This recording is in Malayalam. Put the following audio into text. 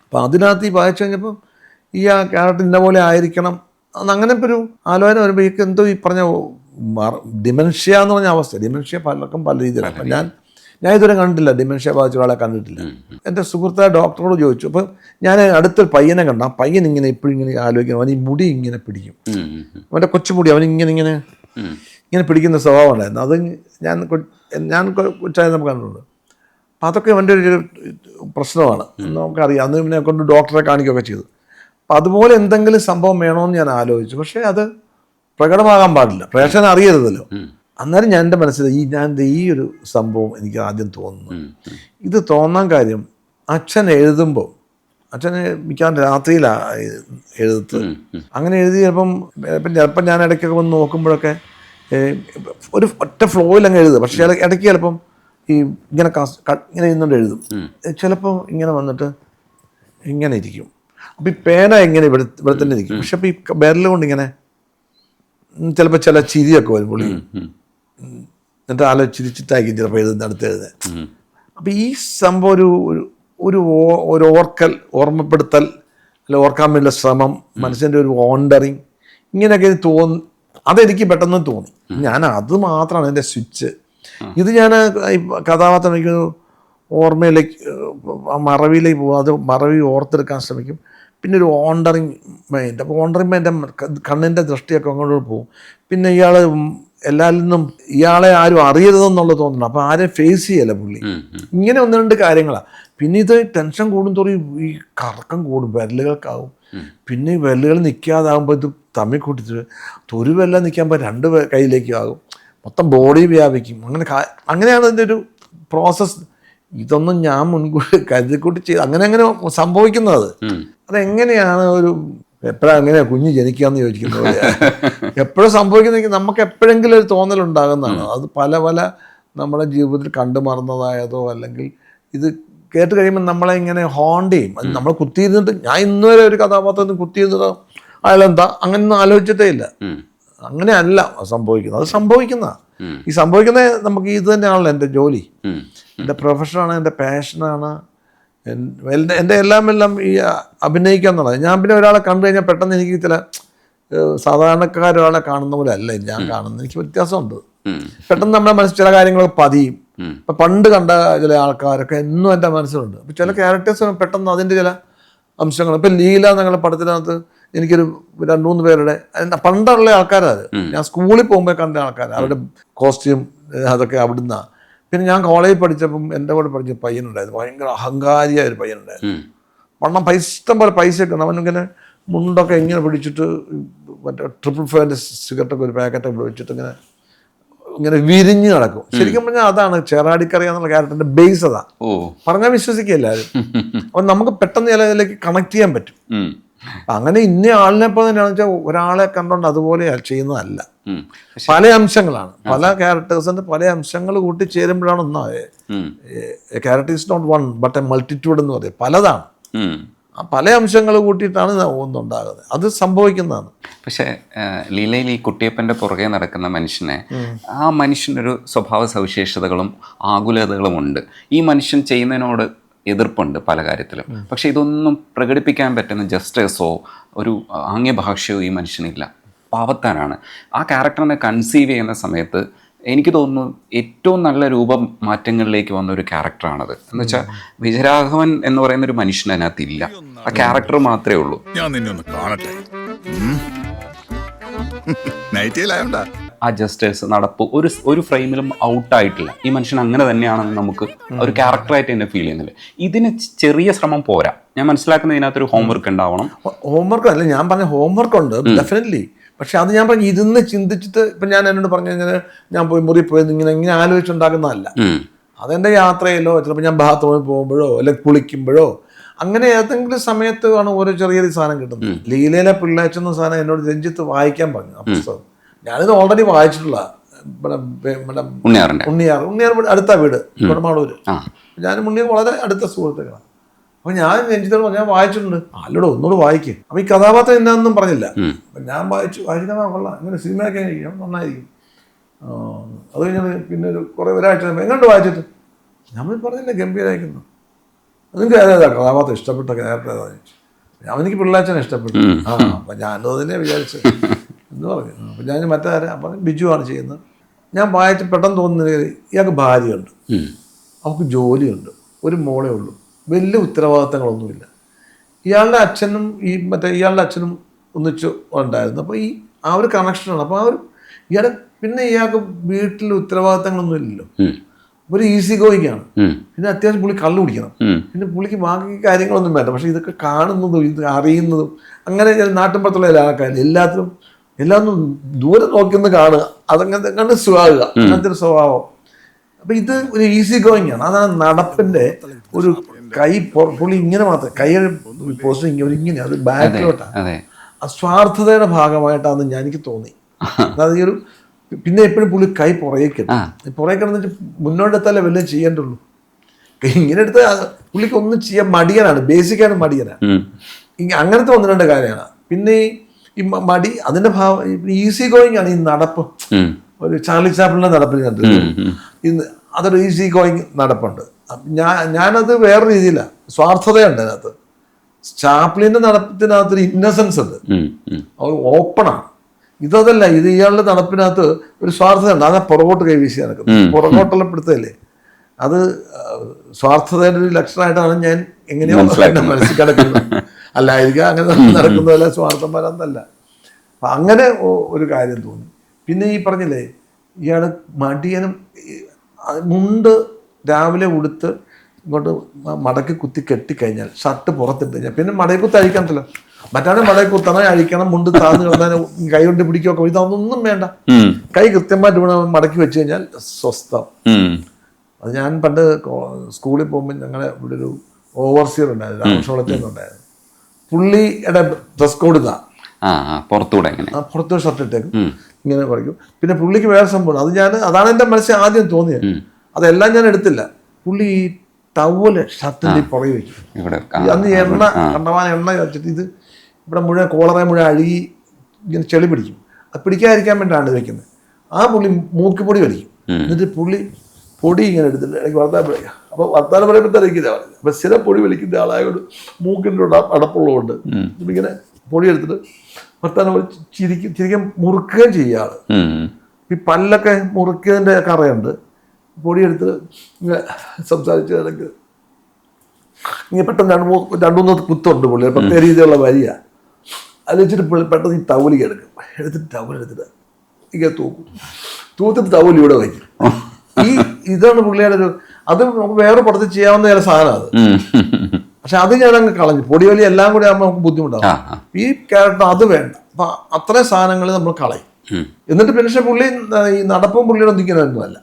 അപ്പോൾ അതിനകത്ത് ഈ വായിച്ചു കഴിഞ്ഞപ്പം ഈ ആ ക്യാരക്ടർ ഇന്ന പോലെ ആയിരിക്കണം അങ്ങനെ ഇപ്പോൾ ഒരു ആലോചന വരുമ്പോൾ ഈ എന്തോ ഈ പറഞ്ഞ ഡിമെൻഷ്യ എന്ന് പറഞ്ഞ അവസ്ഥ. ഡിമെൻഷ്യ പലർക്കും പല രീതിയിലാണ്. അപ്പം ഞാൻ ഇതുവരെ കണ്ടിട്ടില്ല, ഡിമെൻഷ്യ ബാധിച്ച ഒരാളെ കണ്ടിട്ടില്ല. എൻ്റെ സുഹൃത്തായ ഡോക്ടറോട് ചോദിച്ചു. അപ്പം ഞാൻ അടുത്തൊരു പയ്യനെ കണ്ട, ആ പയ്യൻ ഇങ്ങനെ എപ്പോഴും ഇങ്ങനെ ആലോചിക്കണം, അവൻ ഈ മുടി ഇങ്ങനെ പിടിക്കും, അവൻ്റെ കൊച്ചുമുടി അവനിങ്ങനെ ഇങ്ങനെ ഇങ്ങനെ പിടിക്കുന്ന സ്വഭാവം ഉണ്ടായിരുന്നു. അത് ഞാൻ കൊച്ചായി നമുക്ക് കണ്ടിട്ടുണ്ട്. അപ്പം അതൊക്കെ അവൻ്റെ ഒരു പ്രശ്നമാണ്, നമുക്കറിയാം. അന്ന് പിന്നെ കൊണ്ട് ഡോക്ടറെ കാണിക്കുകയൊക്കെ ചെയ്തു. അപ്പം അതുപോലെ എന്തെങ്കിലും സംഭവം വേണമെന്ന് ഞാൻ ആലോചിച്ചു. പക്ഷേ അത് പ്രകടമാകാൻ പാടില്ല, പ്രേക്ഷകൻ അറിയരുതല്ലോ. അന്നേരം ഞാൻ എൻ്റെ മനസ്സിൽ ഈ ഒരു സംഭവം എനിക്ക് ആദ്യം തോന്നുന്നു. ഇത് തോന്നാൻ കാര്യം, അച്ഛൻ എഴുതുമ്പോൾ അച്ഛന് മിക്കവാറും രാത്രിയിലാണ് എഴുത്ത്. അങ്ങനെ എഴുതി ചിലപ്പം ഞാൻ ഇടയ്ക്കൊക്കെ വന്ന് നോക്കുമ്പോഴൊക്കെ ഒരു ഒറ്റ ഫ്ലോയിൽ അങ്ങ് എഴുതുക. പക്ഷേ ഇടയ്ക്ക് ചിലപ്പം ഈ ഇങ്ങനെ ഇങ്ങനെ ഇരുന്നുകൊണ്ട് എഴുതും. ചിലപ്പോൾ ഇങ്ങനെ വന്നിട്ട് ഇങ്ങനെ ഇരിക്കും. അപ്പം ഈ പേന ഇങ്ങനെ ഇവിടെ തന്നെ ഇരിക്കും. പക്ഷെ അപ്പം ഈ വിരൽ കൊണ്ട് ഇങ്ങനെ ചിലപ്പോൾ ചില ചിരിയൊക്കെ വരും പുള്ളി. എന്നിട്ട് ചിരിച്ചിട്ടായിരിക്കും ചിലപ്പോൾ അടുത്ത് എഴുതാൻ. അപ്പം ഈ സംഭവം ഒരു ഓർമ്മപ്പെടുത്തൽ, അല്ല ഓർക്കാൻ വേണ്ടിയുള്ള ശ്രമം, മനസ്സിൻ്റെ ഒരു വോണ്ടറിങ്, ഇങ്ങനെയൊക്കെ അതെനിക്ക് പെട്ടെന്ന് തോന്നി. ഞാൻ അത് മാത്രമാണ് എൻ്റെ സ്വിച്ച്. ഇത് ഞാൻ കഥാപാത്രം എനിക്ക് ഓർമ്മയിലേക്ക്, മറവിയിലേക്ക് പോകും. അത് മറവി ഓർത്തെടുക്കാൻ ശ്രമിക്കും. പിന്നെ ഒരു വോണ്ടറിങ് മൈൻഡ്. അപ്പോൾ വോണ്ടറിങ് മൈൻഡ് കണ്ണിൻ്റെ ദൃഷ്ടിയൊക്കെ അങ്ങോട്ട് പോകും. പിന്നെ ഇയാൾ എല്ലാവരിൽ നിന്നും ഇയാളെ ആരും അറിയരുതെന്നുള്ള തോന്നണം. അപ്പോൾ ആരെയും ഫേസ് ചെയ്യല്ല പുള്ളി. ഇങ്ങനെ ഒന്ന് രണ്ട് കാര്യങ്ങളാണ്. പിന്നെ ഇത് ടെൻഷൻ കൂടുന്തോറും ഈ കറക്കം കൂടും, വിരലുകൾക്കാവും. പിന്നെ ഈ വിരലുകൾ നിൽക്കാതാകുമ്പോൾ ഇത് തമ്മിൽ കൂട്ടിട്ട് ഒരു വിരല നിൽക്കുമ്പോൾ രണ്ട് കയ്യിലേക്ക് ആകും, മൊത്തം ബോഡി വ്യാപിക്കും. അങ്ങനെയാണ് ഇതിൻ്റെ ഒരു പ്രോസസ്സ്. ഇതൊന്നും ഞാൻ മുൻകൂട്ടി കരുതിക്കൂട്ടി ചെയ്ത് അങ്ങനെ സംഭവിക്കുന്നത്. അതെങ്ങനെയാണ് എപ്പോഴാണ് എങ്ങനെയാണ് കുഞ്ഞ് ജനിക്കാന്ന് ചോദിക്കുന്നത് എപ്പോഴും സംഭവിക്കുന്നെങ്കിൽ നമുക്ക് എപ്പോഴെങ്കിലും ഒരു തോന്നലുണ്ടാകുന്നതാണ്. അത് പല നമ്മുടെ ജീവിതത്തിൽ കണ്ടു മറന്നതായതോ, അല്ലെങ്കിൽ ഇത് കേട്ട് കഴിയുമ്പോൾ നമ്മളെ ഇങ്ങനെ ഹോണ്ട് ചെയ്യും. അത് നമ്മൾ കുത്തിയിരുന്നിട്ട്, ഞാൻ ഇന്നുവരെ ഒരു കഥാപാത്രത്തിന് കുത്തിയിരുന്നിട്ടോ അയാളെന്താ അങ്ങനെയൊന്നും ആലോചിച്ചിട്ടേ ഇല്ല. അങ്ങനെയല്ല സംഭവിക്കുന്നത്. അത് ഈ സംഭവിക്കുന്നത് നമുക്ക് ഇത് തന്നെയാണല്ലോ എൻ്റെ ജോലി, എൻ്റെ പ്രൊഫഷനാണ്, എൻ്റെ പാഷനാണ്, എൻ്റെ എല്ലാം ഈ അഭിനയിക്കുക എന്നുള്ളത്. ഞാൻ പിന്നെ ഒരാളെ കണ്ടു കഴിഞ്ഞാൽ പെട്ടെന്ന് എനിക്ക് ചില സാധാരണക്കാരൊരാളെ കാണുന്ന പോലെ അല്ല ഞാൻ കാണുന്നത്. എനിക്ക് വ്യത്യാസമുണ്ട്. പെട്ടെന്ന് നമ്മുടെ മനസ്സിൽ ചില കാര്യങ്ങളൊക്കെ പതിയും. ഇപ്പം പണ്ട് കണ്ട ചില ആൾക്കാരൊക്കെ എന്നും എൻ്റെ മനസ്സിലുണ്ട്. അപ്പം ചില ക്യാരക്ടേഴ്സ് പെട്ടെന്ന് അതിൻ്റെ ചില അംശങ്ങൾ. ഇപ്പം ലീല എന്നുള്ള പടത്തിനകത്ത് എനിക്കൊരു 2-3 പേരുടെ പണ്ടുള്ള ആൾക്കാരാണ്. ഞാൻ സ്കൂളിൽ പോകുമ്പോൾ കണ്ട ആൾക്കാർ, അവരുടെ കോസ്റ്റ്യൂം അതൊക്കെ അവിടുന്നാണ്. പിന്നെ ഞാൻ കോളേജിൽ പഠിച്ചപ്പം എൻ്റെ കൂടെ പഠിച്ച പയ്യനുണ്ടായിരുന്നു, ഭയങ്കര അഹങ്കാരിയായ ഒരു പയ്യനുണ്ടായിരുന്നു. ഇഷ്ടം പോലെ പൈസയൊക്കെ ഉണ്ട്. അവനിങ്ങനെ മുണ്ടൊക്കെ ഇങ്ങനെ പിടിച്ചിട്ട് മറ്റേ 555 സിഗരറ്റൊക്കെ ഒരു പാക്കറ്റൊക്കെ വെച്ചിട്ട് ഇങ്ങനെ വിരിഞ്ഞ് നടക്കും. ശരിക്കും പറഞ്ഞാൽ അതാണ് ചേറാടിക്കറി എന്നുള്ള ക്യാരക്ടറിന്റെ ബേസ്. അതാ പറഞ്ഞാൽ വിശ്വസിക്കുക എല്ലാവരും. അപ്പം നമുക്ക് പെട്ടെന്ന് ചിലതിലേക്ക് കണക്ട് ചെയ്യാൻ പറ്റും. അങ്ങനെ ഇന്ന ആളിനെ പോലെ തന്നെയാണെന്ന് വെച്ചാൽ ഒരാളെ കണ്ടോണ്ട് അതുപോലെ ചെയ്യുന്നതല്ല. പല അംശങ്ങളാണ്, പല ക്യാരക്ടേഴ്സിന്റെ പല അംശങ്ങൾ കൂട്ടിച്ചേരുമ്പോഴാണ് ഒന്നായത്. Character is not one but a multitude എന്ന് പറയും. പലതാണ്, പല അംശങ്ങൾ കൂട്ടിയിട്ടാണ് ഒന്നുണ്ടാകുന്നത്. അത് സംഭവിക്കുന്നതാണ്. പക്ഷേ ലീലയിൽ ഈ കുട്ടിയപ്പൻ്റെ പുറകെ നടക്കുന്ന മനുഷ്യനെ, ആ മനുഷ്യനൊരു സ്വഭാവ സവിശേഷതകളും ആകുലതകളും ഉണ്ട്. ഈ മനുഷ്യൻ ചെയ്യുന്നതിനോട് എതിർപ്പുണ്ട് പല കാര്യത്തിലും. പക്ഷെ ഇതൊന്നും പ്രകടിപ്പിക്കാൻ പറ്റുന്ന ജസ്റ്റേഴ്സോ ഒരു ആംഗ്യഭാഷയോ ഈ മനുഷ്യനില്ല. പാവത്താനാണ്. ആ ക്യാരക്ടറിനെ കൺസീവ് ചെയ്യുന്ന സമയത്ത് എനിക്ക് തോന്നുന്നു ഏറ്റവും നല്ല രൂപം മാറ്റങ്ങളിലേക്ക് വന്ന ഒരു ക്യാരക്ടറാണത്. എന്ന് വെച്ചാൽ വിജയരാഘവൻ എന്ന് പറയുന്ന ഒരു മനുഷ്യൻ അതിനകത്തില്ല, ആ ക്യാരക്ടർ മാത്രമേ ഉള്ളൂ. ഞാൻ നിന്നെ ഒന്ന് കാണട്ടെ. ആ ജസ്റ്റേഴ്സ് നടപ്പ് ഒരു ഫ്രെയിമിലും ഔട്ടായിട്ടില്ല. ഈ മനുഷ്യൻ അങ്ങനെ തന്നെയാണെന്ന് നമുക്ക് ഒരു ക്യാരക്ടറായിട്ട് തന്നെ ഫീൽ ചെയ്യുന്നില്ല. ഇതിന് ചെറിയ ശ്രമം പോരാ. ഞാൻ മനസ്സിലാക്കുന്ന ഇതിനകത്തൊരു ഹോംവർക്ക് ഉണ്ടാവണം. ഹോംവർക്ക് അല്ല ഞാൻ പറഞ്ഞ, ഹോംവർക്ക് ഉണ്ട് ഡെഫിനറ്റ്ലി. പക്ഷെ അത് ഞാൻ പറഞ്ഞു ഇരുന്ന് ചിന്തിച്ചിട്ട്, ഇപ്പം ഞാൻ എന്നോട് പറഞ്ഞു കഴിഞ്ഞാൽ ഞാൻ മുറി പോയത് ഇങ്ങനെ ആലോചിച്ചുണ്ടാക്കുന്നതല്ല. അതെൻ്റെ യാത്രയിലോ ചിലപ്പോൾ ഞാൻ ബാത്റൂമിൽ പോകുമ്പോഴോ അല്ലെങ്കിൽ കുളിക്കുമ്പോഴോ അങ്ങനെ ഏതെങ്കിലും സമയത്താണ് ഓരോ ചെറിയൊരു സാധനം കിട്ടുന്നത്. ലീലയിലെ പിള്ളേച്ചെന്ന സാധനം എന്നോട് രഞ്ജിത്ത് വായിക്കാൻ പറഞ്ഞു. ആ പുസ്തകം ഞാനിത് ഓൾറെഡി വായിച്ചിട്ടുള്ള ഉണ്ണിയാർ അടുത്ത വീട് കുടമാളൂര്. ഞാനും ഉണ്ണിയാർ വളരെ അടുത്ത സുഹൃത്തുക്കളാണ്. അപ്പൊ ഞാൻ രഞ്ജിത്തോട് ഞാൻ വായിച്ചിട്ടുണ്ട്. അല്ലടോ ഒന്നുകൂടെ വായിക്കും. അപ്പൊ ഈ കഥാപാത്രം എന്നാന്നും പറഞ്ഞില്ല. അപ്പൊ ഞാൻ വായിക്കാൻ കൊള്ളാം, ഇങ്ങനെ സിനിമയൊക്കെ നന്നായിരിക്കും. അത് കഴിഞ്ഞാൽ പിന്നെ ഒരാഴ്ച എങ്ങോട്ട് വായിച്ചിട്ട് നമ്മൾ പറഞ്ഞില്ല ഗംഭീരമായിരിക്കുന്നു. നിങ്ങൾക്ക് ഏതാ കഥാപാത്രം ഇഷ്ടപ്പെട്ട ക്യാരക്ടർ ഏതാ ചോദിച്ചു. അവനിക്ക് പിള്ളാച്ചനെ ഇഷ്ടപ്പെട്ടു. അപ്പം ഞാനും അതിനെ വിചാരിച്ചു എന്ന് പറഞ്ഞു. അപ്പം ഞാൻ മറ്റാരാ പറഞ്ഞു ബിജുവാണ് ചെയ്യുന്നത്. ഞാൻ വായിച്ച് പെട്ടെന്ന് തോന്നുന്നത് ഇയാൾക്ക് ഭാര്യയുണ്ട്, അവൾക്ക് ജോലിയുണ്ട്, ഒരു മോളേ ഉള്ളൂ, വലിയ ഉത്തരവാദിത്തങ്ങളൊന്നുമില്ല. ഇയാളുടെ അച്ഛനും ഇയാളുടെ അച്ഛനും ഒന്നിച്ച് ഉണ്ടായിരുന്നു. അപ്പോൾ ആ ഒരു കണക്ഷനാണ്. അപ്പോൾ ഇയാളെ പിന്നെ ഇയാൾക്ക് വീട്ടിൽ ഉത്തരവാദിത്തങ്ങളൊന്നും ഇല്ലല്ലോ, ഒരു ഈസി ഗോയിങ്ങാണ്. പിന്നെ അത്യാവശ്യം പുള്ളി കള്ളു കുടിക്കണം, പിന്നെ പുള്ളിക്ക് ബാക്കി കാര്യങ്ങളൊന്നും വേണ്ട. പക്ഷെ ഇതൊക്കെ കാണുന്നതും ഇത് അറിയുന്നതും അങ്ങനെ നാട്ടിൻപുറത്തുള്ള എല്ലാ ആൾക്കാരും എല്ലാത്തിനും ദൂരെ നോക്കിയൊന്ന് കാണുക, അതങ്ങനെ കണ്ട് സുഖാകുക, അങ്ങനത്തെ ഒരു സ്വഭാവം. അപ്പൊ ഇത് ഒരു ഈസി ഗോയിങ് ആണ്. അതാണ് നടപ്പിന്റെ ഒരു കൈ പുള്ളി ഇങ്ങനെ മാത്രം കൈ പോസ്റ്റ് ഇങ്ങനെ അത് ബാക്കിലോട്ടാണ്. ആ സ്വാർത്ഥതയുടെ ഭാഗമായിട്ടാണെന്ന് എനിക്ക് തോന്നി. അതായത് ഈ ഒരു പിന്നെ എപ്പോഴും പുള്ളി കൈ പുറകേക്കിടുന്ന വെച്ചാൽ മുന്നോട്ടെത്താലേ വല്ലതും ചെയ്യേണ്ടുള്ളൂ. ഇങ്ങനെ എടുത്ത് പുള്ളിക്ക് ഒന്നും ചെയ്യാൻ മടിയനാണ്, ബേസിക്കാണ് മടിയനാണ്. അങ്ങനത്തെ ഒന്ന് രണ്ട് കാര്യമാണ്. പിന്നെ ഈ മടി അതിന്റെ ഭാവം ഈസി ഗോയിങ് ആണ്. ഈ നടപ്പ് ഒരു ചാർലി ചാപ്ലിന്റെ നടപ്പിൽ കണ്ടിരുന്നു. അതൊരു ഈസി ഗോയിങ് നടപ്പുണ്ട്. ഞാനത് വേറെ രീതിയിലാണ്, സ്വാർത്ഥതയുണ്ട് അതിനകത്ത്. ചാപ്ലിന്റെ നടപ്പത്തിനകത്തൊരു ഇന്നസെൻസ് ഉണ്ട്, ഓപ്പണാണ്. ഇതല്ല, ഇത് ഇയാളുടെ നടപ്പിനകത്ത് ഒരു സ്വാർത്ഥതയുണ്ട്. അതാ പുറകോട്ട് കൈവീശി നടക്കുന്നത്, പുറകോട്ടുള്ള പിടുത്തല്ലേ. അത് സ്വാർത്ഥതയുടെ ഒരു ലക്ഷണമായിട്ടാണ് ഞാൻ എങ്ങനെയോ മനസ്സിൽ കിടക്കുന്നത്. അല്ലായിരിക്കും അങ്ങനെ നടക്കുന്നതല്ല, സ്വാർത്ഥം വരാന്നല്ല. അപ്പം അങ്ങനെ ഒരു കാര്യം തോന്നി. പിന്നെ ഈ പറഞ്ഞില്ലേ ഇയാൾ മടിയനും മുണ്ട് രാവിലെ ഉടുത്ത് ഇങ്ങോട്ട് മടക്കി കുത്തി കെട്ടിക്കഴിഞ്ഞാൽ ഷർട്ട് പുറത്തിട്ട് കഴിഞ്ഞാൽ പിന്നെ മടക്കുത്ത് അഴിക്കണ്ടല്ലോ. മറ്റാണ് മടക്കുത്തണം, അഴിക്കണം, മുണ്ട് താന്ന് കിടന്നാൽ കൈ കൊണ്ട് പിടിക്കുകയൊക്കെ, ഇതൊന്നും വേണ്ട. കൈ കൃത്യമായിട്ട് ഇവിടെ മടക്കി വെച്ച് കഴിഞ്ഞാൽ സ്വസ്ഥം. അത് ഞാൻ പണ്ട് സ്കൂളിൽ പോകുമ്പോൾ ഞങ്ങളെ ഇവിടെ ഒരു ഓവർസിയർ ഉണ്ടായിരുന്നു, രാമക്ഷോളത്തേന്നുണ്ടായിരുന്നു. പുള്ളിയുടെ ഡ്രസ് കോഡ് ഇതാ, പുറത്തൂടെ ഷർട്ട് ഇട്ടേക്കും, ഇങ്ങനെ പറയും. പിന്നെ പുള്ളിക്ക് വേറെ സംഭവം, അതാണ് എൻ്റെ മനസ്സിൽ ആദ്യം തോന്നിയത്. അതെല്ലാം ഞാൻ എടുത്തില്ല. പുള്ളി ഈ ടവല് ഷർട്ടിൻ്റെ പുറകെ വയ്ക്കും. അന്ന് കണ്ടമാന എണ്ണ വെച്ചിട്ട് ഇത് ഇവിടെ മുഴുവൻ കോളറെ മുഴുവൻ അഴുകി ഇങ്ങനെ ചെളി പിടിക്കും. അത് പിടിക്കാതിരിക്കാൻ വേണ്ടിയാണ് വെക്കുന്നത്. ആ പുള്ളി മൂക്കിപ്പൊടി വലിക്കും. എന്നിട്ട് പുള്ളി പൊടി ഇങ്ങനെ എടുത്തിട്ട് എനിക്ക് വർത്താനം പറയാം. അപ്പോൾ വർത്താനം പറയുമ്പോഴത്തേക്കില്ല പറയുന്നത്. അപ്പം സ്ഥിരം പൊടി വലിക്കുന്ന ആളായതുകൊണ്ട് മൂക്കിൻ്റെ അടപ്പുള്ളതുകൊണ്ട് ഇങ്ങനെ പൊടി എടുത്തിട്ട് വർത്താനം ചിരിക്കാൻ മുറുക്കുകയും ചെയ്യുക ആള്. ഈ പല്ലൊക്കെ മുറുക്കിയതിൻ്റെ കറയുണ്ട്. പൊടിയെടുത്ത് ഇങ്ങനെ സംസാരിച്ച് കിടക്ക് ഇങ്ങനെ പെട്ടെന്ന് രണ്ടു മൂന്ന് കുത്തുണ്ട് പുള്ളി, പ്രത്യേക രീതിയിലുള്ള വരിക. അത് വെച്ചിട്ട് പുള്ളി പെട്ടെന്ന് ഈ ടവലിക്ക് എടുത്തിട്ട് ടവലെടുത്തിട്ട് ഇങ്ങനെ തൂത്തിട്ട് ടവൽ ഇവിടെ വയ്ക്കും. ഇതാണ് പുള്ളിയുടെ ഒരു, അത് നമുക്ക് വേറെ പുറത്ത് ചെയ്യാവുന്ന ചില സാധനം അത്. പക്ഷെ അത് ഞാനങ്ങ് കളഞ്ഞു. പൊടിവലി എല്ലാം കൂടി ആകുമ്പോൾ നമുക്ക് ബുദ്ധിമുട്ടാകും. ഈ ക്യാരക്ടർ അത് വേണ്ട. അപ്പൊ അത്രയും സാധനങ്ങൾ നമ്മൾ കളയും. എന്നിട്ട് പിന്നെ പുള്ളി ഈ നടപ്പും പുള്ളിയുടെ ഒന്നിക്കുന്നതൊന്നുമല്ല.